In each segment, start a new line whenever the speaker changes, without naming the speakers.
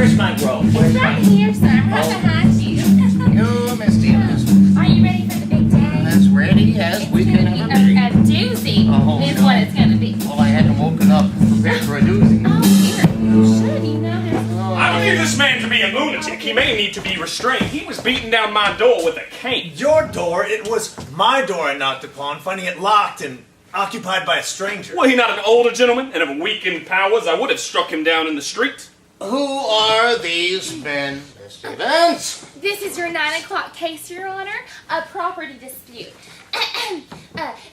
Where's my grove?
It's right here, sir. I'm right behind you.
You, Miss Stevens.
Are you ready for the big day?
As ready as we can ever be.
A doozy is
no.
what it's going to be.
Well, I hadn't woken up prepared for a doozy.
Oh, here. You should. You know this.
I believe this man to be a lunatic. He may need to be restrained. He was beating down my door with a cane.
Your door? It was my door I knocked upon, finding it locked and occupied by a stranger.
Were he not an older gentleman and of weakened powers, I would have struck him down in the street.
Who are these men, Miss Stevens?
This is your 9 o'clock case, Your Honor. A property dispute.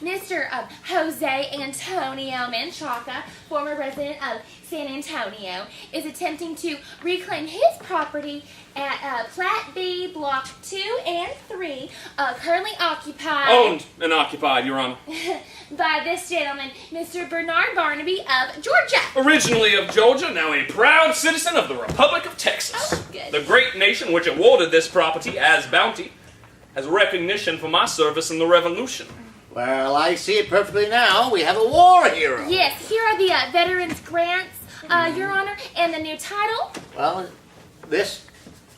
Mr. Jose Antonio Menchaca, former resident of San Antonio, is attempting to reclaim his property at Plat B, Block 2 and 3, currently occupied...
Owned and occupied, Your Honor.
by this gentleman, Mr. Bernard Barnaby of Georgia.
Originally of Georgia, now a proud citizen of the Republic of Texas.
Oh, good.
The great nation which awarded this property as bounty, as recognition for my service in the Revolution.
Well, I see it perfectly now. We have a war hero.
Yes, here are the Veterans Grants, Your Honor, and the new title.
Well, this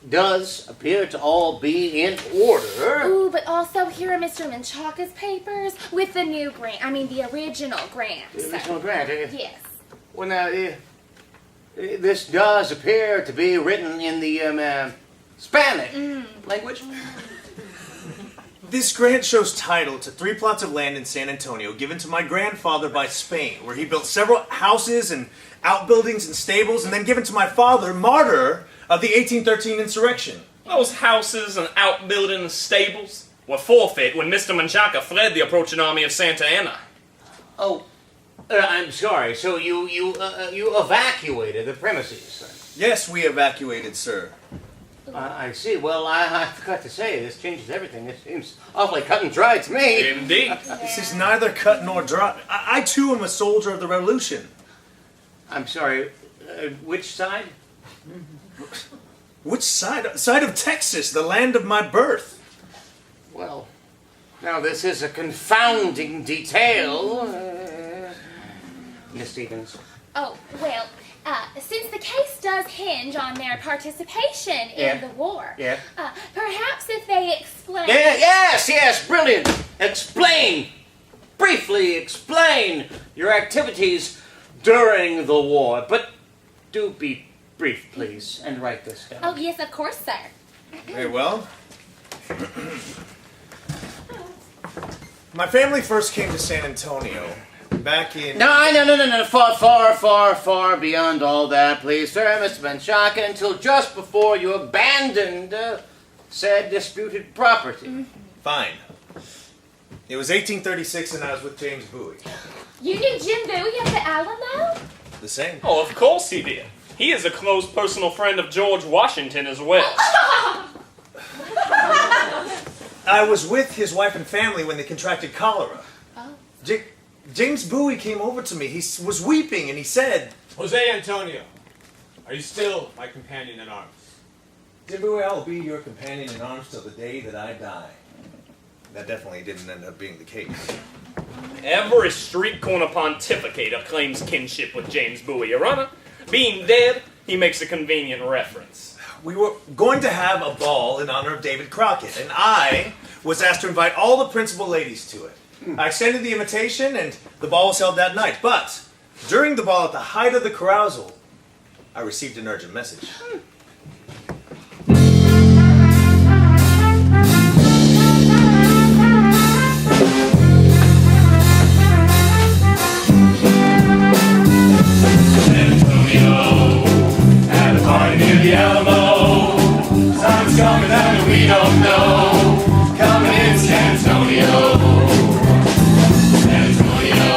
does appear to all be in order.
Ooh, but also here are Mr. Menchaca's papers with the new grant. I mean, the original grant.
The original grant.
Yes.
Well, now, this does appear to be written in the Spanish language.
This grant shows title to 3 plots of land in San Antonio given to my grandfather by Spain, where he built several houses and outbuildings and stables, and then given to my father, martyr of the 1813 insurrection.
Those houses and outbuildings and stables were forfeit when Mr. Menchaca fled the approaching army of Santa Anna.
Oh, I'm sorry. So you evacuated the premises, then?
Yes, we evacuated, sir.
I see. Well, I forgot to say, this changes everything. This seems awfully cut and dry to me.
Indeed.
This is neither cut nor dry. I too am a soldier of the Revolution.
I'm sorry, which side?
Which side? Side of Texas, the land of my birth.
Well, now this is a confounding detail. Miss Stevens.
Oh, well, since the case does hinge on their participation in the war, perhaps if they explain...
Yes, brilliant. Explain, briefly explain your activities during the war. But do be brief, please, and write this down.
Oh, yes, of course, sir.
Very well. My family first came to San Antonio back in...
No. Far beyond all that, please, sir, Mr. Menchaca, until just before you abandoned said disputed property.
Fine. It was 1836 and I was with James Bowie.
You knew Jim Bowie at the Alamo?
The same.
Oh, of course he did. He is a close personal friend of George Washington as well.
I was with his wife and family when they contracted cholera.
Oh.
James Bowie came over to me. He was weeping and he said,
Jose Antonio, are you still my companion in arms?
Jim Bowie, I will be your companion in arms till the day that I die. That definitely didn't end up being the case.
Every street corner pontificator claims kinship with James Bowie, Your Honor. Being dead, he makes a convenient reference.
We were going to have a ball in honor of David Crockett, and I was asked to invite all the principal ladies to it. I extended the invitation, and the ball was held that night. But during the ball, at the height of the carousal, I received an urgent message.
At a party near the Alamo, time's coming that we don't know. Coming in San Antonio. San Antonio.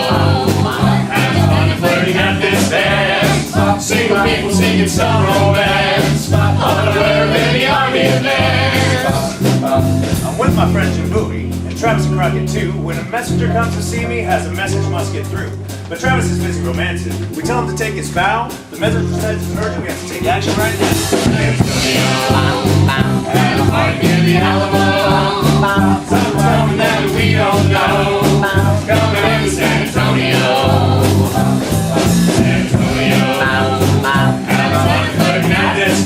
Having fun and flirting at this dance. Single people singing some romance. Unaware of any army advance.
I'm with my friend Jim Bowie, and Travis and Crockett too. When a messenger comes to see me, has a message must get through. But Travis is busy romancing. We tell him to take his bow. The messenger says it's urgent. We have to take action right now.
San Antonio. At a party near the Alamo. Something's coming that we don't know. Coming into San Antonio. San Antonio. Having fun and flirting at this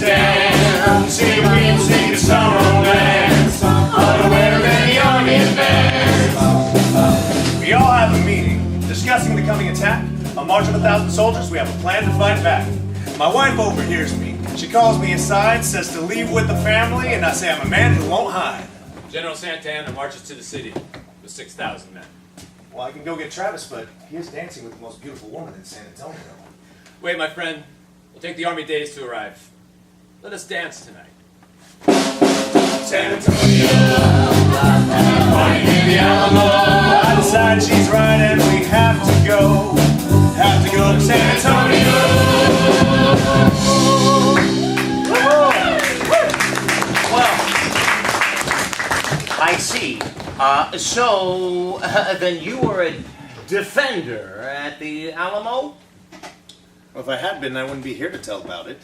March of 1,000 soldiers, we have a plan to fight back. My wife overhears me. She calls me aside, says to leave with the family, and I say I'm a man who won't hide.
General Santana marches to the city with 6,000 men.
Well, I can go get Travis, but he is dancing with the most beautiful woman in San Antonio.
Wait, my friend. It'll take the army days to arrive. Let us dance tonight.
San Antonio, fighting in the Alamo.
I decide she's right and we have to go to San Antonio.
Well, I see. So, then you were a defender at the Alamo?
Well, if I had been, I wouldn't be here to tell about it.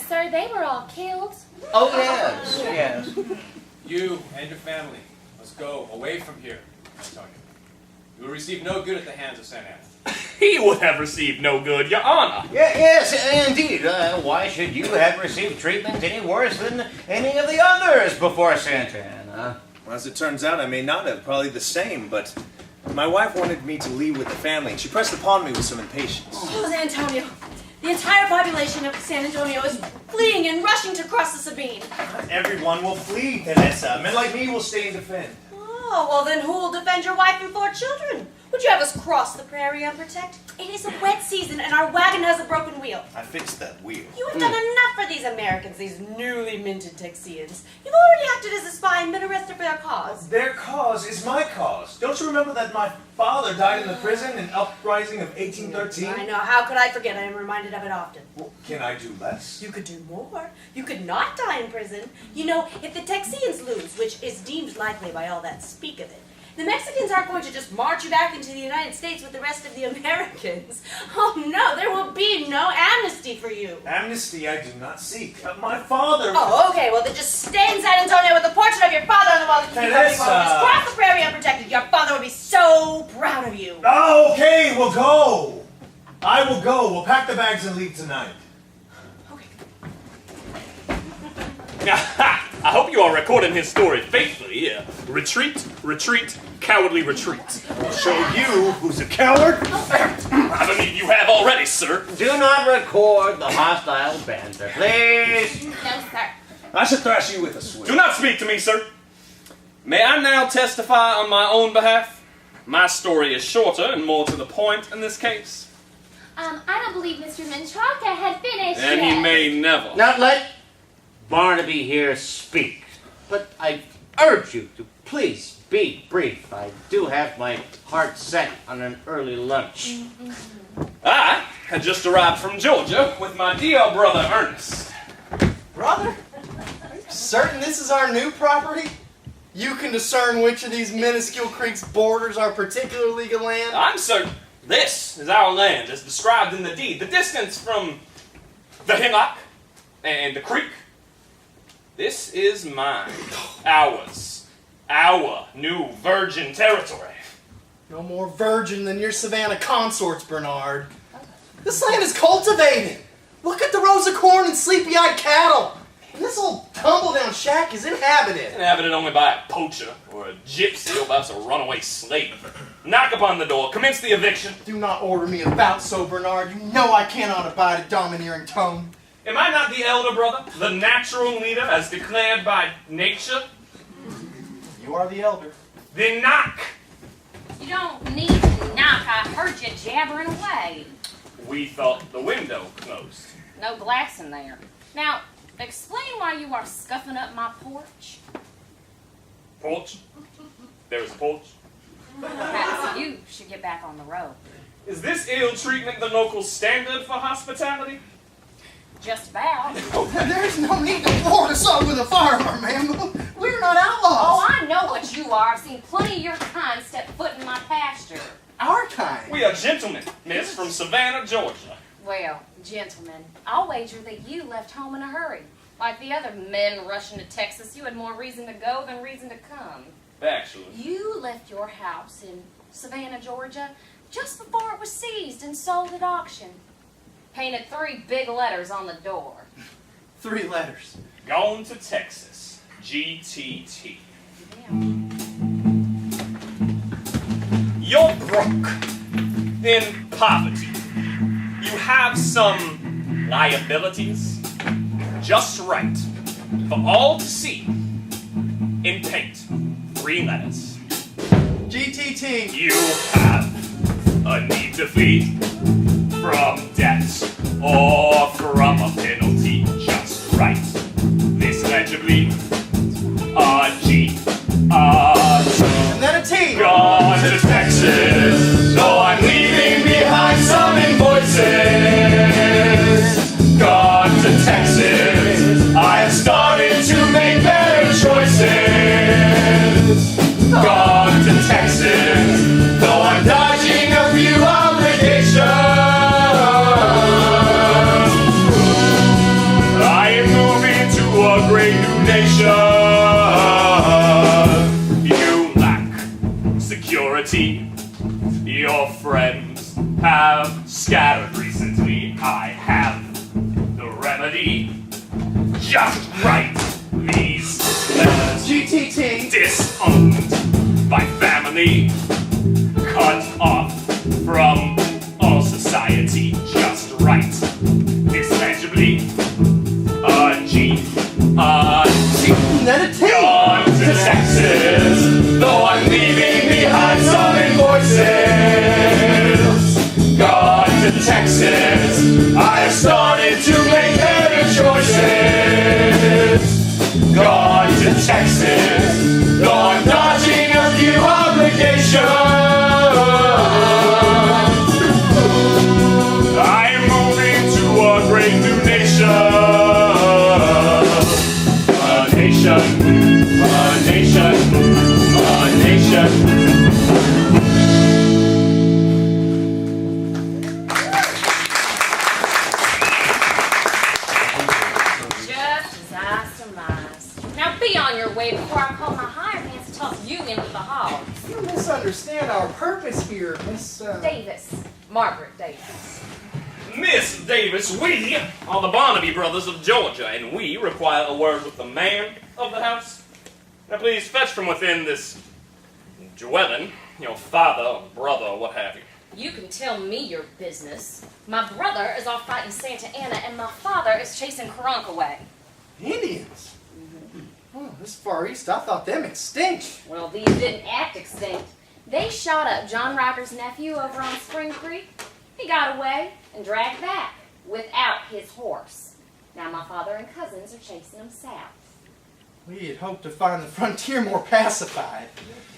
Sir, they were all killed.
Oh, yes, yes.
You and your family must go away from here, Antonio. You will receive no good at the hands of St. Anne.
He would have received no good, Your Honor.
Yes, indeed. Why should you have received treatment any worse than any of the others before Santana?
Well, as it turns out, I may not have. Probably the same, but my wife wanted me to leave with the family, and she pressed upon me with some impatience.
Oh, San Antonio. The entire population of San Antonio is fleeing and rushing to cross the Sabine.
Everyone will flee, Teresa. Men like me will stay and defend.
Oh, well then who will defend your wife and 4 children? Would you have us cross the prairie unprotected? It is a wet season and our wagon has a broken wheel.
I fixed that wheel.
You have done enough for these Americans, these newly minted Texians. You've already acted as a spy and been arrested for their cause.
Their cause is my cause. Don't you remember that my father died in the prison in uprising of 1813?
I know, how could I forget? I am reminded of it often.
Well, can I do less?
You could do more. You could not die in prison. You know, if the Texians lose, which is deemed likely by all that speak of it, the Mexicans aren't going to just march you back into the United States with the rest of the Americans. Oh no, there will be no amnesty for you.
Amnesty I do not seek. My father...
Oh, okay, well then just stay in San Antonio with the portrait of your father on the wall.
Teresa!
Just cross the prairie unprotected. Your father would be so proud of you.
Oh, okay, we'll go. I will go. We'll pack the bags and leave tonight.
I hope you are recording his story faithfully. Retreat, retreat, cowardly retreat.
I'll show you who's a coward.
I believe you have already, sir.
Do not record the hostile banter, please.
No, sir.
I should thrash you with a switch.
Do not speak to me, sir. May I now testify on my own behalf? My story is shorter and more to the point in this case.
I don't believe Mr. Menchaca had finished
And
yet.
he may never.
Now let Barnaby here speak. But I urge you to please be brief. I do have my heart set on an early lunch.
I had just arrived from Georgia with my dear brother Ernest.
Brother, are you certain this is our new property? You can discern which of these minuscule creeks borders our particular league of land?
I'm certain this is our land as described in the deed. The distance from the hillock and the creek. This is mine. Ours. Our new virgin territory.
No more virgin than your Savannah consorts, Bernard. This land is cultivated. Look at the rows of corn and sleepy-eyed cattle. And this old tumble-down shack is inhabited.
Inhabited only by a poacher or a gypsy or perhaps a runaway slave. Knock upon the door. Commence the eviction.
Do not order me about so, Bernard. You know I cannot abide a domineering tone.
Am I not the elder brother? The natural leader as declared by nature?
You are the elder.
Then knock.
You don't need to knock. I heard you jabbering away.
We thought the window closed.
No glass in there. Now, explain why you are scuffing up my porch.
Porch? There is a porch.
Perhaps you should get back on the road.
Is this ill treatment the local standard for hospitality?
Just about.
There's no need to ward us up with a firearm, ma'am. We're not outlaws.
Oh, I know what you are. I've seen plenty of your kind step foot in my pasture.
Our kind.
We are gentlemen, miss, from Savannah, Georgia.
Well, gentlemen, I'll wager that you left home in a hurry. Like the other men rushing to Texas, you had more reason to go than reason to come.
Actually.
You left your house in Savannah, Georgia, just before it was seized and sold at auction. Painted 3 big letters on the door.
3 letters.
Gone to Texas. GTT.
Yeah.
You're broke. in poverty. You have some liabilities just right for all to see in paint. 3 letters.
GTT.
You have a need to flee from debt or from a penalty just right. This legibly G
And then a T.
Gone to Texas, though I'm leaving behind some invoices. Gone to Texas, I have started to make better choices. Gone to Texas, though I'm dodging a few obligations. I am moving to a great new nation. You lack security. Your friends have scattered recently. I have the remedy. Just right. These letters.
GTT.
Disowned by family. Cut off from all society. Just right. Dislegibly. G. T.
And then a T.
Gone to Texas, though I'm leaving behind some invoices. Gone to Texas, I have started to make better choices. Gone to Texas, though I'm dodging a few obligations. I am moving to a great new nation. A nation, a nation.
Just as I surmised. Now be on your way before I call my hired hands to toss you into the hall.
You misunderstand our purpose here, Miss.
Davis. Margaret Davis.
Miss Davis, we are the Barnaby brothers of Georgia, and we require a word with the man of the house. Now please fetch from within this dwelling your father or brother or what have you.
You can tell me your business. My brother is off fighting Santa Anna, and my father is chasing Karank away.
Indians? Oh, this far east, I thought them extinct.
Well, these didn't act extinct. They shot up John Riker's nephew over on Spring Creek. He got away and dragged back without his horse. Now my father and cousins are chasing him south.
We had hoped to find the frontier more pacified.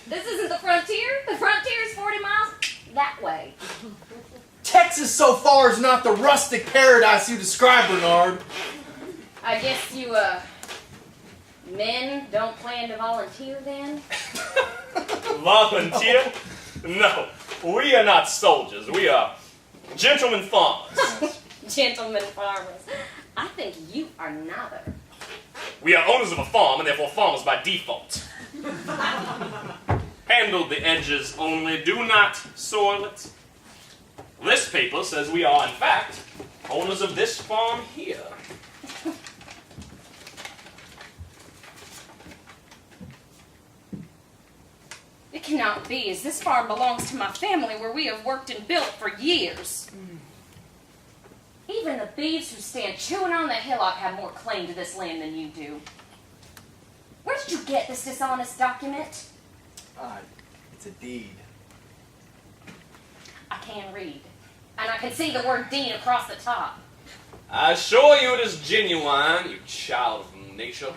This isn't the frontier. The frontier is 40 miles that way.
Texas so far is not the rustic paradise you describe, Bernard.
I guess you, men don't plan to volunteer then?
Volunteer? No, we are not soldiers. We are gentlemen farmers.
Gentlemen farmers. I think you are neither.
We are owners of a farm and therefore farmers by default. Handle the edges only, do not soil it. This paper says we are, in fact, owners of this farm here.
It cannot be, as this farm belongs to my family where we have worked and built for years. Even the beeves who stand chewing on the hillock have more claim to this land than you do. Where did you get this dishonest document?
It's a deed.
I can read. And I can see the word deed across the top.
I assure you it is genuine, you child of nature.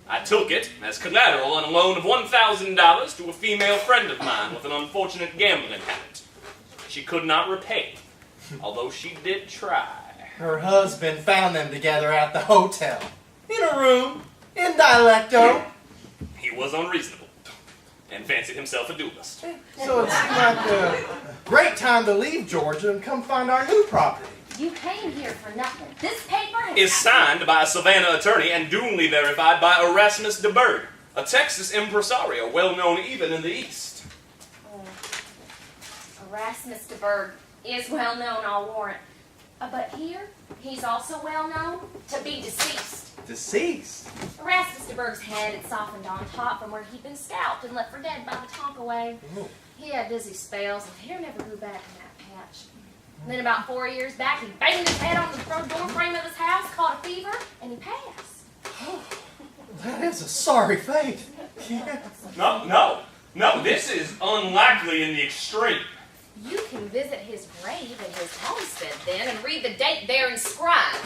I took it as collateral on a loan of $1,000 to a female friend of mine with an unfortunate gambling habit. She could not repay, although she did try.
Her husband found them together at the hotel. In a room, in dialecto.
He was unreasonable and fancied himself a duelist.
So it seemed like a great time to leave Georgia and come find our new property.
You came here for nothing. This paper has
Is signed by a Savannah attorney and duly verified by Erasmus de Burgh, a Texas impresario well known even in the East.
Erasmus de Burgh is well known, I'll warrant. But here, he's also well known to be deceased.
Deceased?
Erasmus de Burgh's head had softened on top from where he'd been scalped and left for dead by the Tonkaway.
Ooh.
He had dizzy spells, and hair never grew back in that patch. And then about 4 years back, he banged his head on the front door frame of his house, caught a fever, and he passed.
That is a sorry fate.
No, this is unlikely in the extreme.
You can visit his grave at his homestead then and read the date there inscribed.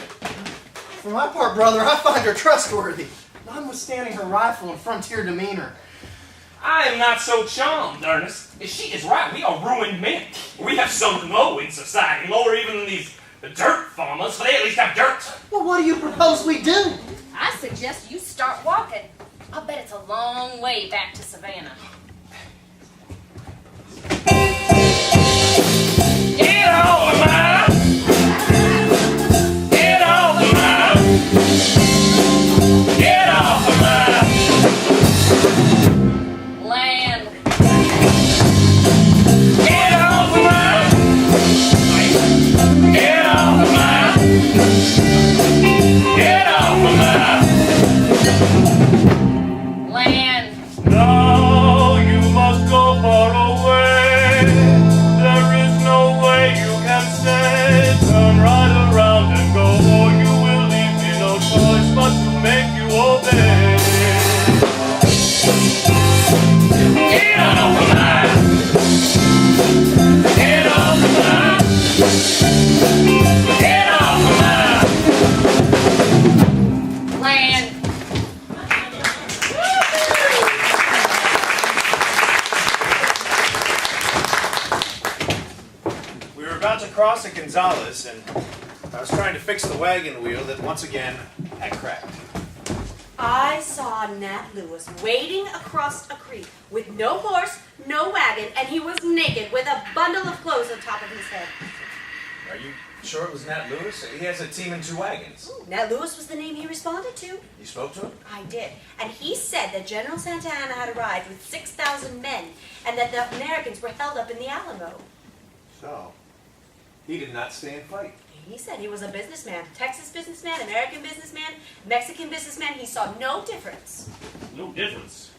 For my part, brother, I find her trustworthy, notwithstanding her rifle and frontier demeanor.
I am not so charmed, Ernest. She is right. We are ruined men. We have sunk low in society, lower even than these dirt farmers, for they at least have dirt.
Well, what do you propose we do?
I suggest you start walking. I bet it's a long way back to Savannah.
Get off of mine! Get off of mine! Get off of mine!
Land.
Get off of mine! Get off of mine! Get off of mine!
Land.
No, you must go far away. There is no way you can stay. Turn right around and go, or you will leave me no choice but to make you obey. Get off of mine! Get off of mine! Get off of mine!
Land.
We were about to cross at Gonzales, and I was trying to fix the wagon wheel that once again had cracked.
I saw Nat Lewis wading across a creek with no horse, no wagon, and he was naked with a bundle of clothes on top of his head.
Are you sure it was Nat Lewis? He has a team and 2 wagons.
Nat Lewis was the name he responded to.
You spoke to him?
I did. And he said that General Santa Anna had arrived with 6,000 men and that the Americans were held up in the Alamo.
So, he did not stay and fight.
He said he was a businessman. Texas businessman, American businessman, Mexican businessman. He saw no difference.
No difference.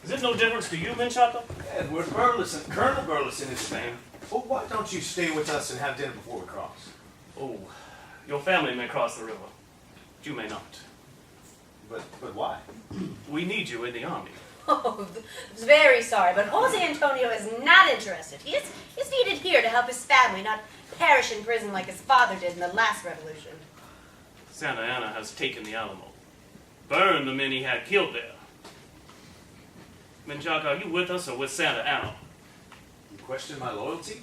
Is it no difference to you, Menchaca?
Edward Burleson, Colonel Burleson is his name. Well, why don't you stay with us and have dinner before we cross?
Oh, your family may cross the river, but you may not.
But why?
We need you in the army.
Oh, very sorry, but Jose Antonio is not interested. He is needed here to help his family, not perish in prison like his father did in the last revolution.
Santa Anna has taken the Alamo, burned the men he had killed there. Menchaca, are you with us or with Santa Anna?
You question my loyalty?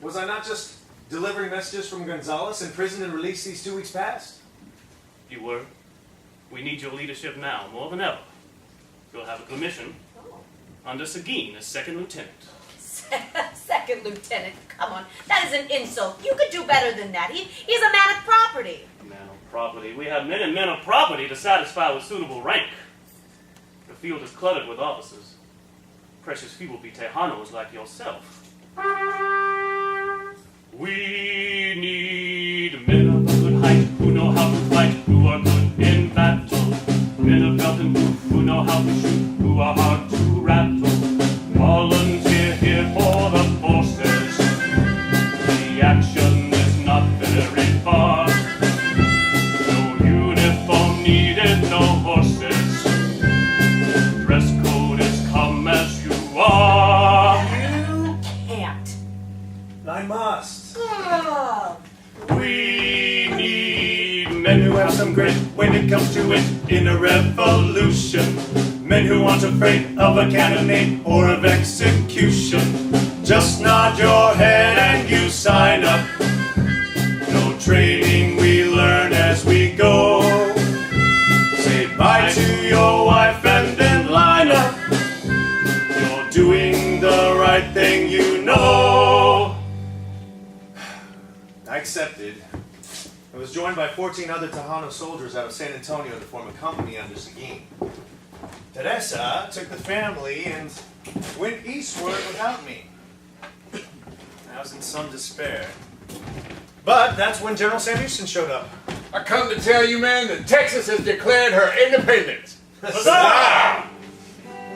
Was I not just delivering messages from Gonzales in prison and released these 2 weeks past?
You were. We need your leadership now, more than ever. You'll have a commission under Seguin as 2nd lieutenant.
Second lieutenant, come on. That is an insult. You could do better than that. He's a man of property.
Man of property. We have many men of property to satisfy with suitable rank. The field is cluttered with officers. Precious few will be Tejanos like yourself. We need men of a good height who know how to fight, who are good in battle. Men of belt and boot who know how to shoot, who are hard to rattle. Volunteer here for the forces. The action is not very far. No uniform needed, no horses. Dress code is come as you are.
You can't.
I must.
Oh.
We need men who have some grit when it comes to it in a revolution. Men who aren't afraid of a cannonade or of execution. Just nod your head and you sign up. No training, we learn as we go. Say bye to your wife and then line up. You're doing the right thing, you know.
I accepted. I was joined by 14 other Tejano soldiers out of San Antonio to form a company under Seguin. Teresa took the family and went eastward without me. I was in some despair. But that's when General Sam Houston showed up.
I come to tell you, man, that Texas has declared her independence.
Huzzah!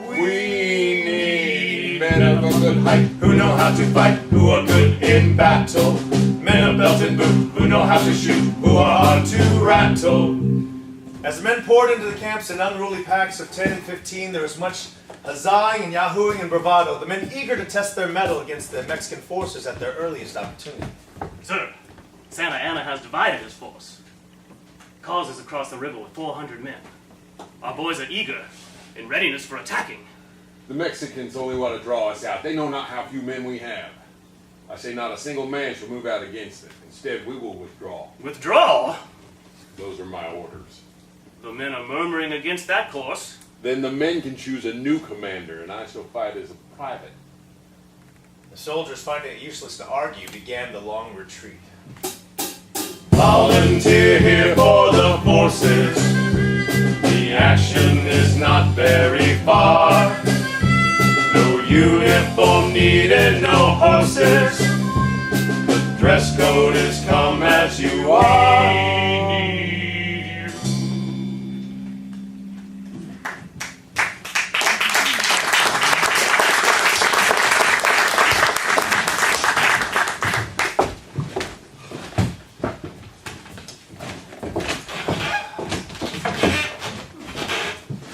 We need need men of a good height,
who know how to fight, who are good in battle. Men of belt and boot, who know how to shoot, who are hard to rattle.
As the men poured into the camps in unruly packs of 10 and 15, there was much huzzahing and yahooing and bravado, the men eager to test their mettle against the Mexican forces at their earliest opportunity.
Sir, Santa Anna has divided his force. Cause is across the river with 400 men. Our boys are eager, in readiness for attacking.
The Mexicans only want to draw us out. They know not how few men we have. I say not a single man shall move out against it. Instead, we will withdraw.
Withdraw?
Those are my orders.
The men are murmuring against that course.
Then the men can choose a new commander, and I shall fight as a private.
The soldiers, finding it useless to argue, began the long retreat.
Volunteer here for the forces. The action is not very far. No uniform needed, no horses. The dress code is come as you are.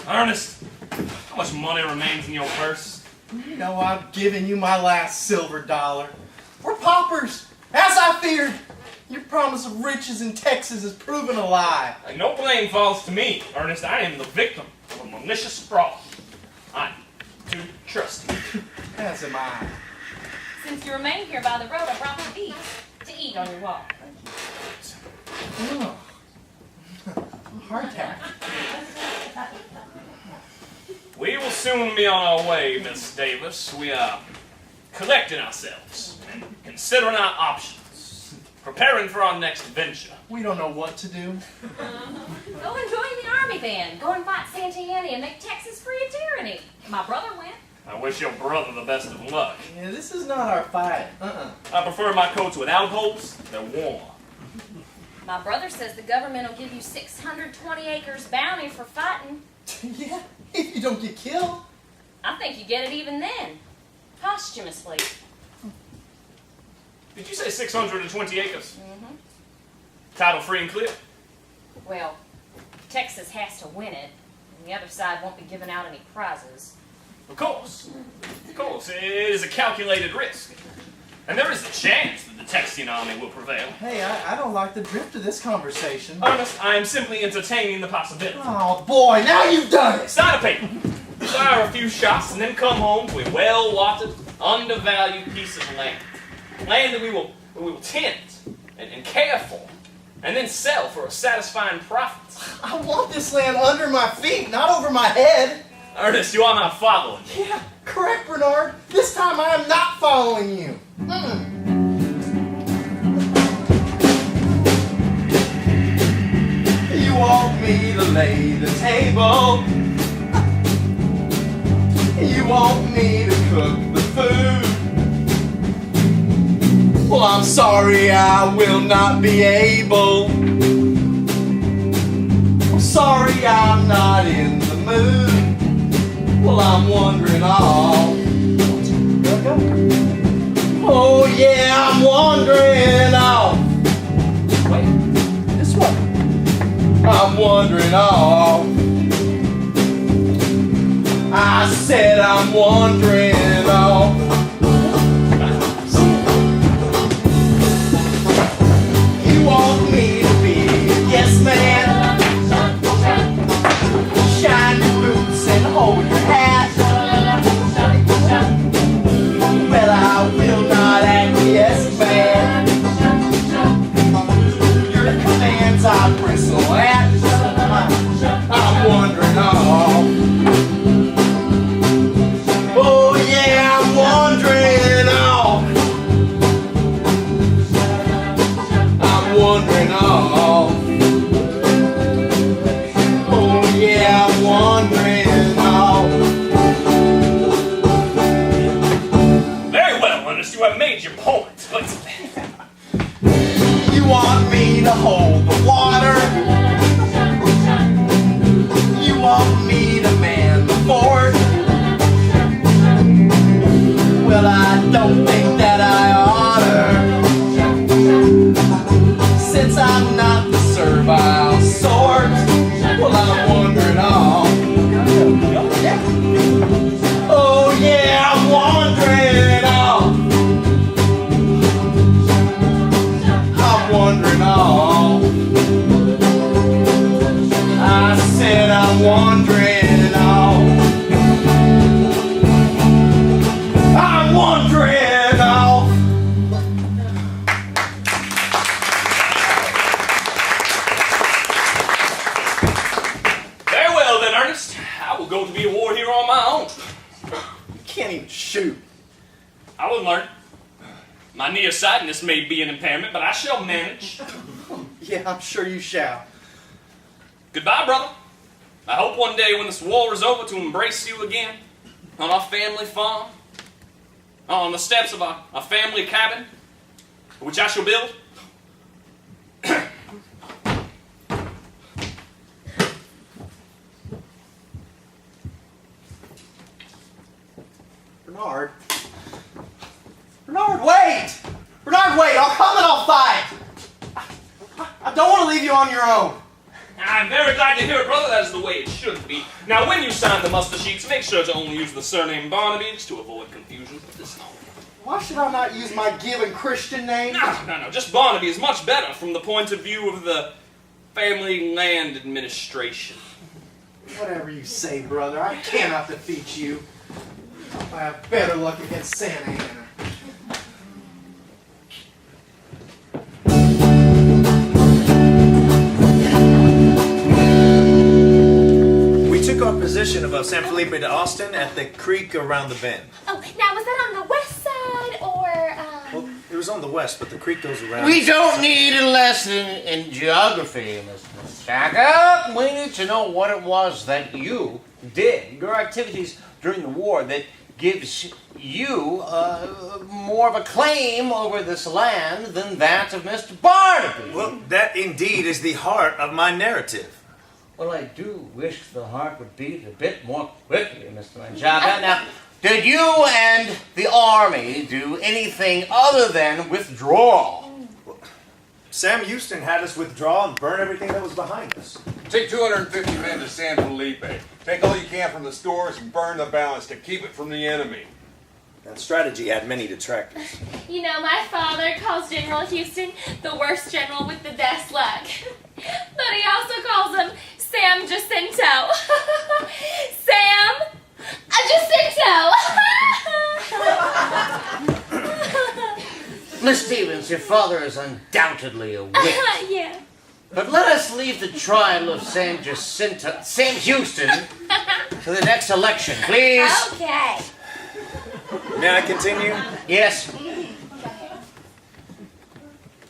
Ernest, how much money remains in your purse?
You know I've given you my last silver dollar. We're paupers, as I feared. Your promise of riches in Texas has proven a lie.
And no blame falls to me, Ernest. I am the victim of a malicious fraud. I'm too trusty.
As am I.
Since you remain here by the road, I brought my beef to eat on your walk.
Oh. Heart attack.
We will soon be on our way, Miss Davis. We are collecting ourselves and considering our options, preparing for our next venture.
We don't know what to do.
Go and join the army then. Go and fight Santa Anna and make Texas free of tyranny. My brother went.
I wish your brother the best of luck.
Yeah, this is not our fight.
I prefer my coats without holes. They're warm.
My brother says the government will give you 620 acres bounty for fighting.
Yeah, if you don't get killed.
I think you get it even then. Posthumously.
Did you say 620 acres?
Mm-hmm.
Title free and clear?
Well, Texas has to win it, and the other side won't be giving out any prizes.
Of course. Of course. It is a calculated risk. And there is a chance that the Texian army will prevail.
Hey, I don't like the drift of this conversation.
Ernest, I am simply entertaining the possibility.
Oh boy, now you've done it!
Sign a paper. Fire a few shots and then come home to a well-watered, undervalued piece of land. Land that we will tend and care for, and then sell for a satisfying profit.
I want this land under my feet, not over my head.
Ernest, you are not following me.
Yeah, correct, Bernard. This time I am not following you. You want me to lay the table. You want me to cook the food. Well, I'm sorry, I will not be able. I'm sorry, I'm not in the mood. Well, I'm wondering all. Oh yeah, I'm wondering all. Wait, this one. I'm wondering all. I said I'm wondering all. You want me to be a yes man? Shine your boots and hold your hat. Well, I will not acquiesce, man. Your commands I bristle at. I'm wondering all. Oh
go to be a war hero on my own.
You can't even shoot.
I will learn. My nearsightedness may be an impairment, but I shall manage.
Yeah, I'm sure you shall.
Goodbye, brother. I hope one day when this war is over to embrace you again on our family farm, on the steps of a family cabin, which I shall build.
Bernard. Bernard, wait! Bernard, wait! I'll come and I'll fight! I don't want to leave you on your own.
I'm very glad to hear it, brother. That is the way it should be. Now, when you sign the muster sheets, make sure to only use the surname Barnaby just to avoid confusion.
Why should I not use my given Christian name?
No. Just Barnaby is much better from the point of view of the Family Land Administration.
Whatever you say, brother. I cannot defeat you. I have better luck against Santa Ana.
Our position above San Felipe de Austin at the creek around the bend.
Oh, now was that on the west side or?
Well, it was on the west, but the creek goes around.
We don't need a lesson in geography, Mr. Chaka. We need to know what it was that you did, your activities during the war that gives you more of a claim over this land than that of Mr. Barnaby.
Well, that indeed is the heart of my narrative.
Well, I do wish the heart would beat a bit more quickly, Mr. Manchaka. Now, did you and the army do anything other than withdraw?
Well, Sam Houston had us withdraw and burn everything that was behind us.
Take 250 men to San Felipe. Take all you can from the stores and burn the balance to keep it from the enemy.
That strategy had many detractors.
You know, my father calls General Houston the worst general with the best luck. But he also calls him Sam Jacinto. Sam Jacinto.
Miss Stevens, your father is undoubtedly a wit.
Yeah.
But let us leave the trial of Sam Houston to the next election, please.
Okay.
May I continue?
Yes.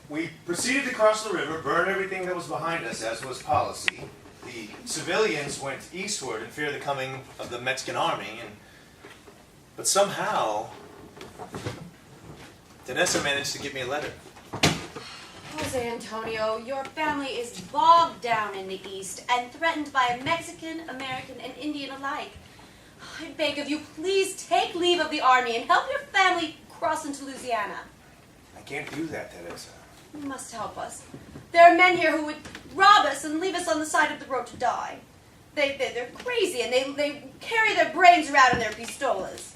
We proceeded to cross the river, burn everything that was behind us, as was policy. The civilians went eastward in fear of the coming of the Mexican army, but somehow, Danessa managed to get me a letter.
Jose Antonio, your family is bogged down in the east and threatened by Mexican, American, and Indian alike. I beg of you, please take leave of the army and help your family cross into Louisiana.
I can't do that, Teresa.
You must help us. There are men here who would rob us and leave us on the side of the road to die. They're crazy, and they carry their brains around in their pistolas.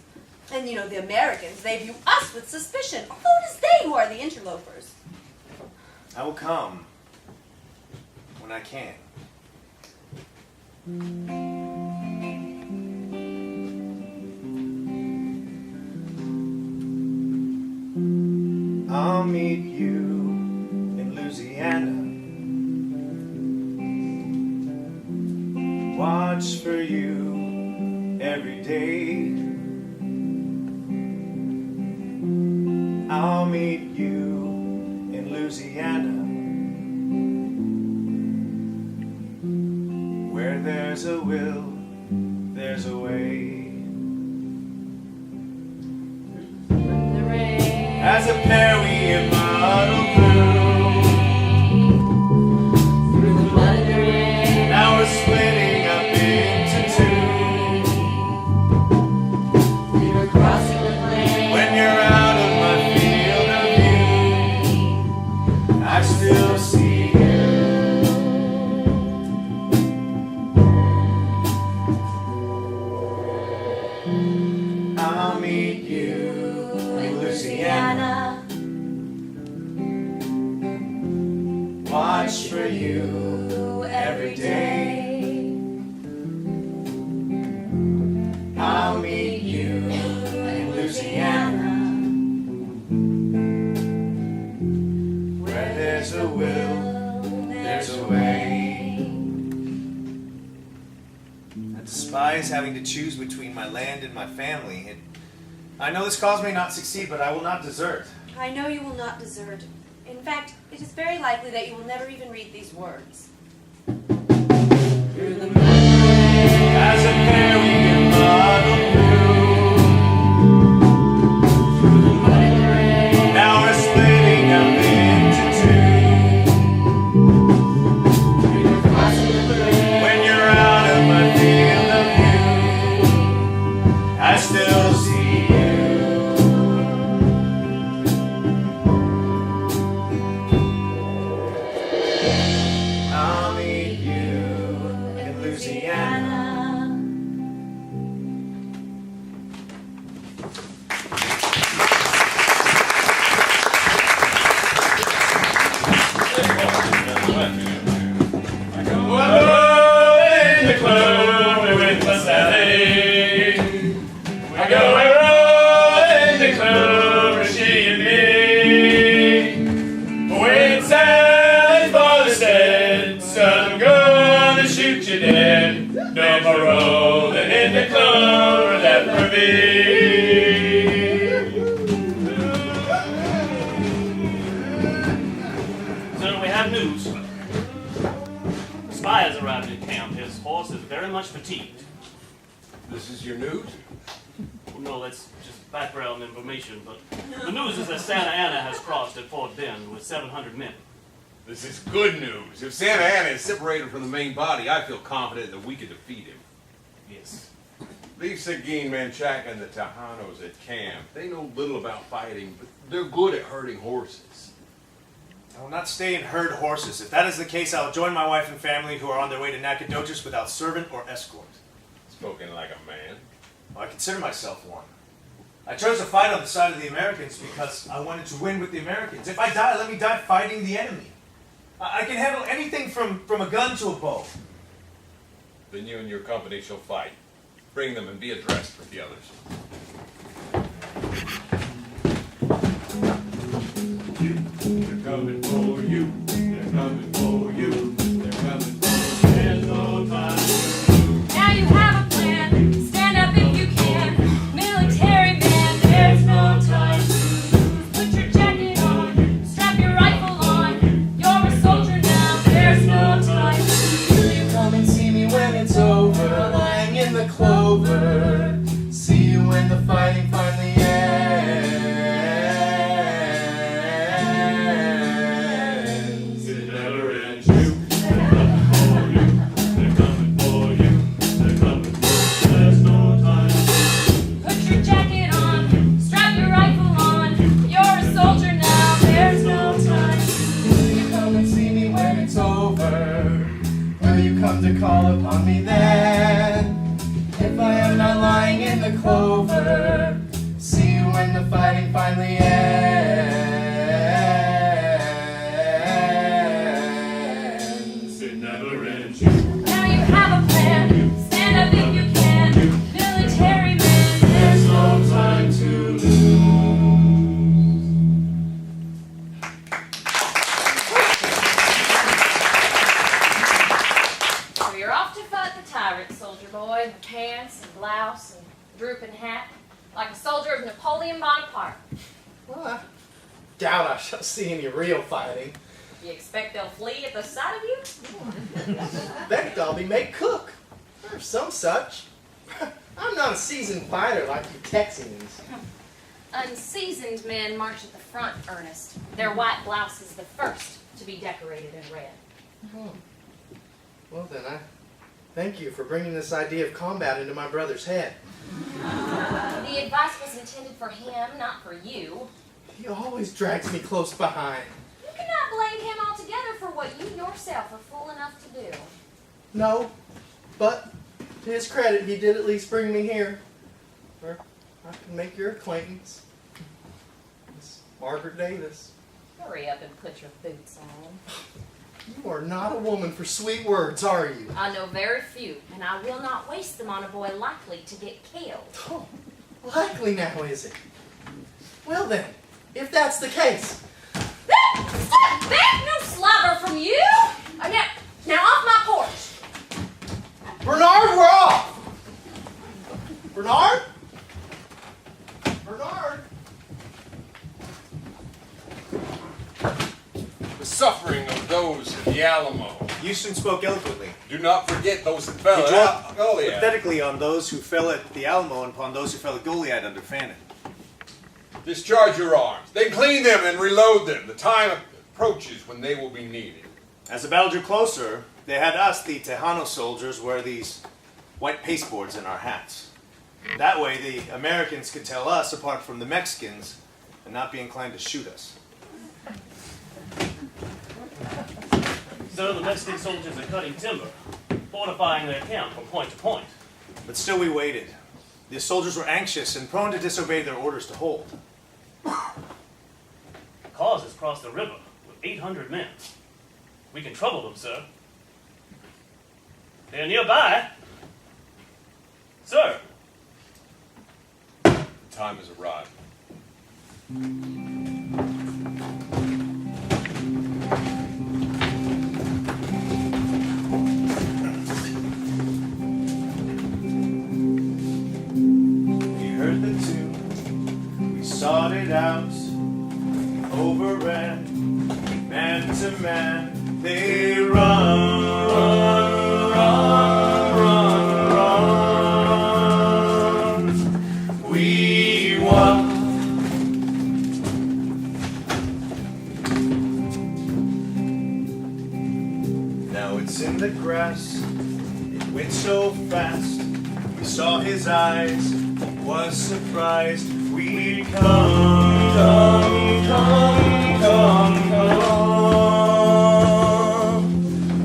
And, you know, the Americans, they view us with suspicion, although it is they who are the interlopers.
I will come when I can. I'll meet you in Louisiana. Watch for you every day. I'll meet you in Louisiana. Where there's a will, there's a way. As a pair we have muddled through the mud and the rain. Now we're splitting up into two. We were crossing the plain. When you're out of my field of view, I still see you. I'll meet you in Louisiana. despise having to choose between my land and my family. I know this cause may not succeed, but I will not desert.
I know you will not desert. In fact, it is very likely that you will never even read these words.
As a pair we can muddle through. Now we're splitting up into two. When you're out of my field of view, I still see you. I'll meet you in Louisiana. In the clover with my Sally. I go and roll in the clover, she and me. When Sally's father said, son, I'm gonna shoot you dead. No more rolling in the clover, that for me.
Sir, we have news. The spy has arrived in camp. His horse is very much fatigued.
This is your news?
Well, no, that's just background information, but the news is that Santa Anna has crossed at Fort Bend with 700 men.
This is good news. If Santa Anna is separated from the main body, I feel confident that we can defeat him.
Yes.
Leave Seguin, Manchaca, and the Tejanos at camp. They know little about fighting, but they're good at herding horses.
I will not stay and herd horses. If that is the case, I will join my wife and family who are on their way to Nacogdoches without servant or escort.
Spoken like a man.
Well, I consider myself one. I chose to fight on the side of the Americans because I wanted to win with the Americans. If I die, let me die fighting the enemy. I can handle anything from a gun to a bow.
Then you and your company shall fight. Bring them and be addressed with the others.
They're coming for you. They're coming for you. They're coming for you. There's no time.
Now you have a plan. Stand up if you can. Military man, there's no time to lose. Put your jacket on. Strap your rifle on. You're a soldier now. There's no time to lose.
Will you come and see me when it's over? Lying in the clover. See you when the fighting finally ends.
It never ends. You. They're coming for you. They're coming for you. They're coming for you. There's no time.
Put your jacket on. Strap your rifle on. You're a soldier now. There's no time.
Will you come and see me when it's over? Will you come to call upon me then? If I am not lying in the clover, see you when the fighting finally ends.
It never ends. You.
Now you have a plan. Stand up if you can. Military man,
There's no time to lose.
So you're off to fight the tyrant, soldier boy. The pants and blouse and drooping hat. Like a soldier of Napoleon Bonaparte.
Well, I doubt I shall see any real fighting.
You expect they'll flee at the sight of you?
Expect I'll be made cook, or some such. I'm not a seasoned fighter like you Texans.
Unseasoned men march at the front, Ernest. Their white blouse is the first to be decorated in red.
Well then, I thank you for bringing this idea of combat into my brother's head.
The advice was intended for him, not for you.
He always drags me close behind.
You cannot blame him altogether for what you yourself are fool enough to do.
No, but to his credit, he did at least bring me here. Or I can make your acquaintance. Miss Margaret Davis.
Hurry up and put your boots on.
You are not a woman for sweet words, are you?
I know very few, and I will not waste them on a boy likely to get killed.
Oh, likely now, is it? Well then, if that's the case.
Stop back! No slobber from you! Now off my porch!
Bernard, we're off!
Houston spoke eloquently.
Do not forget those that
He
fell at
dwelt
Goliath.
pathetically on those who fell at the Alamo and upon those who fell at Goliath under Fannin.
Discharge your arms. Then clean them and reload them. The time approaches when they will be needed.
As the battle drew closer, they had us, the Tejano soldiers, wear these white pasteboards in our hats. That way, the Americans could tell us apart from the Mexicans and not be inclined to shoot us.
So the Mexican soldiers are cutting timber, fortifying their camp from point to point.
But still we waited. The soldiers were anxious and prone to disobey their orders to hold.
Cause has crossed the river with 800 men. We can trouble them, sir. They're nearby. Sir.
The time has arrived.
We heard the tune, we sought it out, we overran, man to man, they run, run, run, run. We won. Now it's in the grass, it went so fast. We saw his eyes, was surprised. We come, come, come, come, come.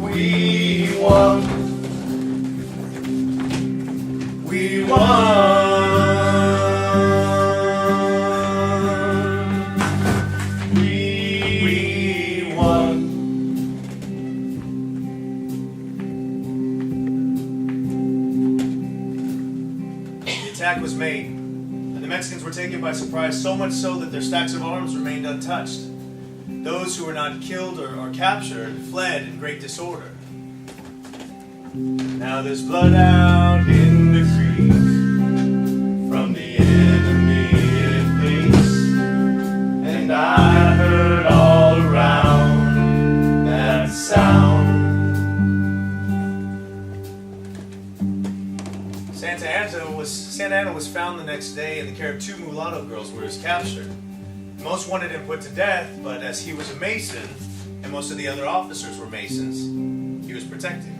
We won. We won. We won. The attack was made, and the Mexicans were taken by surprise, so much so that their stacks of arms remained untouched. Those who were not killed or captured fled in great disorder. Now there's blood out in the creek from the enemy it flees, and I heard all around that sound. Santa Anna was found the next day, and the care of two mulatto girls were captured. Most wanted him put to death, but as he was a Mason, and most of the other officers were Masons, he was protected.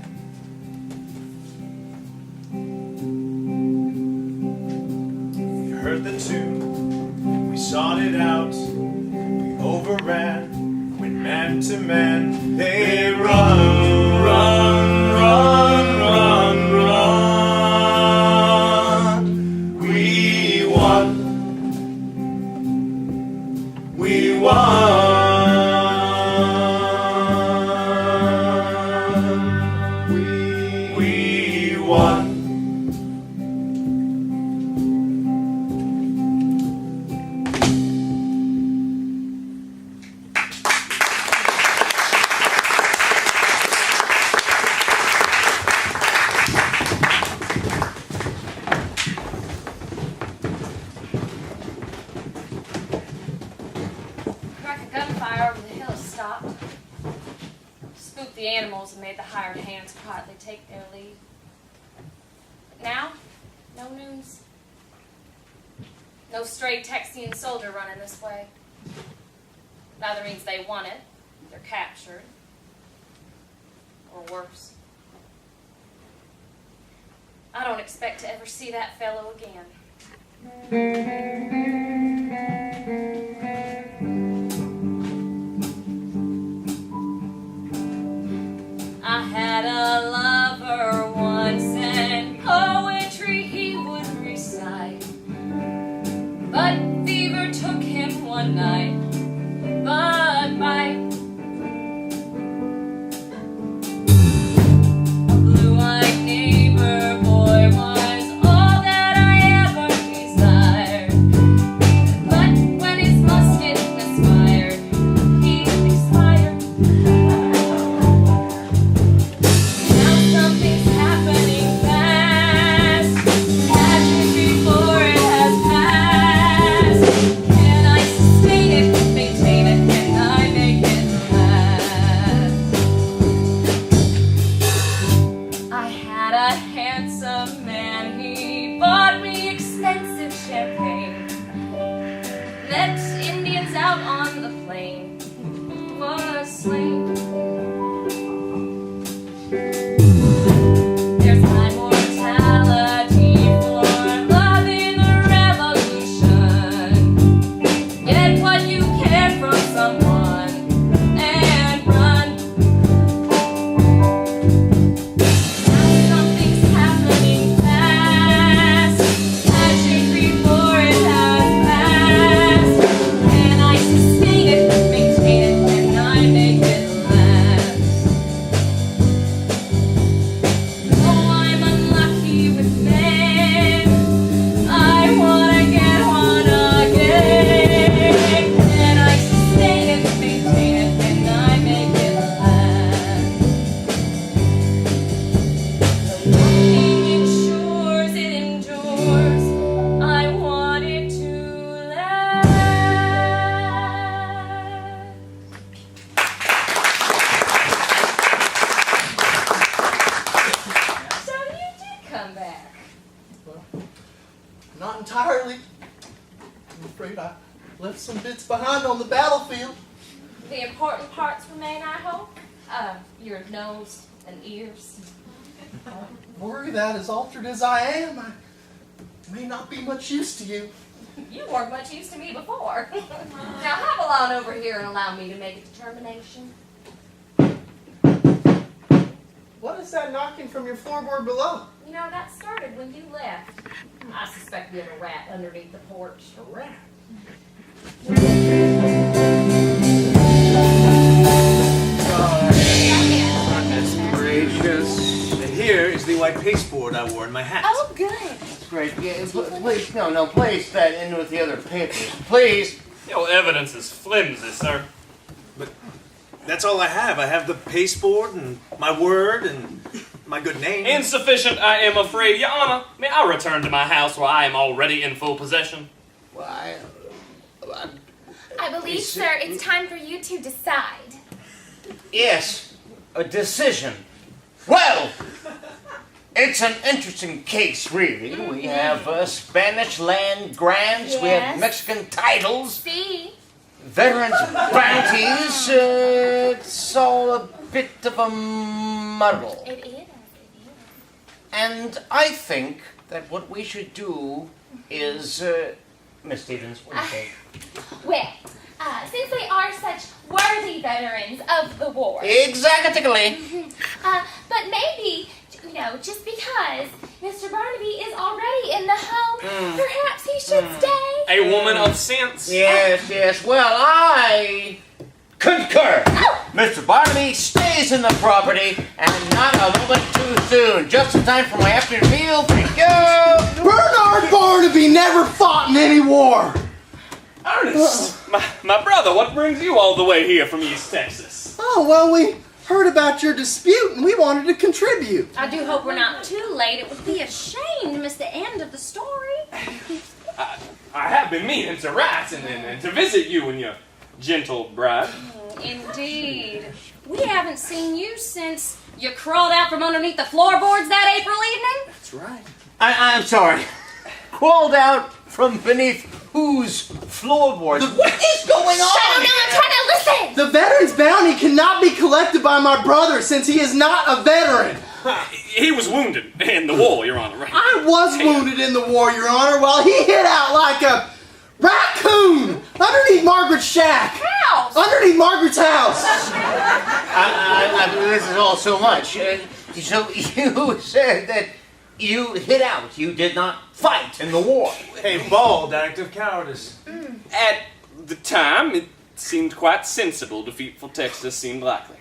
We heard the tune, we sought it out, we overran, went man to man, they run, run, run, run, run. We won. We won. We won.
Crack of gunfire over the hill stopped. Spooked the animals and made the hired hands quietly take their leave. But now, no news. No stray Texian soldier running this way. Neither means they want it, they're captured. Or worse. I don't expect to ever see that fellow again. I had a lover once and poetry he would recite. But fever took him one night, but bite. A blue-eyed neighbor boy was all that I ever desired.
worried. I left some bits behind on the battlefield.
The important parts remain, I hope. Your nose and ears.
Worry that as altered as I am, I may not be much use to you.
You weren't much use to me before. Now hobble on over here and allow me to make a determination.
What is that knocking from your floorboard below?
You know, that started when you left. I suspect we have a rat underneath the porch.
A rat.
Goodness gracious.
Here is the white pasteboard I wore in my hat.
Oh, good.
That's great. Yeah, please, no, place that in with the other papers. Please.
Your evidence is flimsy, sir.
But that's all I have. I have the pasteboard and my word and my good name.
Insufficient, I am afraid. Your Honor, may I return to my house where I am already in full possession?
Why?
I believe, sir, it's time for you to decide.
Yes, a decision. Well, it's an interesting case, really. We have Spanish land grants, we have
Yes.
Mexican titles,
See?
veterans' bounties. It's all a bit of a muddle.
It is.
And I think that what we should do is, Miss Stevens, what do you think?
Well, since they are such worthy veterans of the war.
Exactly.
But maybe, you know, just because Mr. Barnaby is already in the home, perhaps he should stay.
A woman of sense.
Yes. Well, I concur. Mr. Barnaby stays in the property, and not a moment too soon. Just in time for my afternoon meal. Thank you.
Bernard Barnaby never fought in any war.
Ernest, my brother, what brings you all the way here from East Texas?
Oh, well, we heard about your dispute and we wanted to contribute.
I do hope we're not too late. It would be a shame to miss the end of the story.
I have been meaning to write and to visit you and your gentle bride.
Indeed. We haven't seen you since you crawled out from underneath the floorboards that April evening.
That's right.
I'm sorry. Crawled out from beneath whose floorboards? What is going on?
Shut up, I'm trying to listen!
The veteran's bounty cannot be collected by my brother since he is not a veteran.
He was wounded in the war, Your Honor, right?
I was wounded in the war, Your Honor, while he hid out like a raccoon underneath Margaret's shack.
House!
Underneath Margaret's house.
This is all so much. So you said that you hid out. You did not fight in the war.
A bald act of cowardice.
At the time, it seemed quite sensible. Defeat for Texas seemed likely.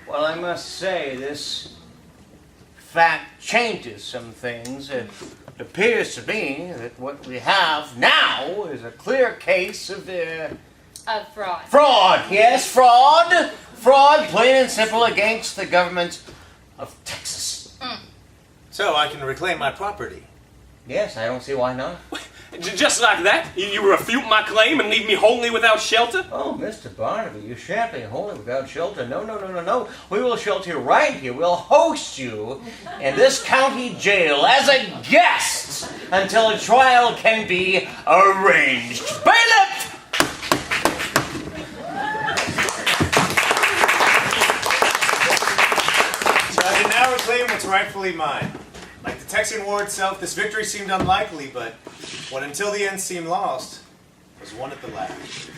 Well, I must say, this fact changes some things. It appears to me that what we have now is a clear case of
fraud.
fraud. Yes, fraud. Fraud, plain and simple, against the government of Texas.
So I can reclaim my property.
Yes, I don't see why not.
Just like that? You refute my claim and leave me wholly without shelter?
Oh, Mr. Barnaby, you shan't be wholly without shelter. No. We will shelter you right here. We'll host you in this county jail as a guest until a trial can be arranged. Bailiff!
So I can now reclaim what's rightfully mine. Like the Texian War itself, this victory seemed unlikely, but what until the end seemed lost was won at the last.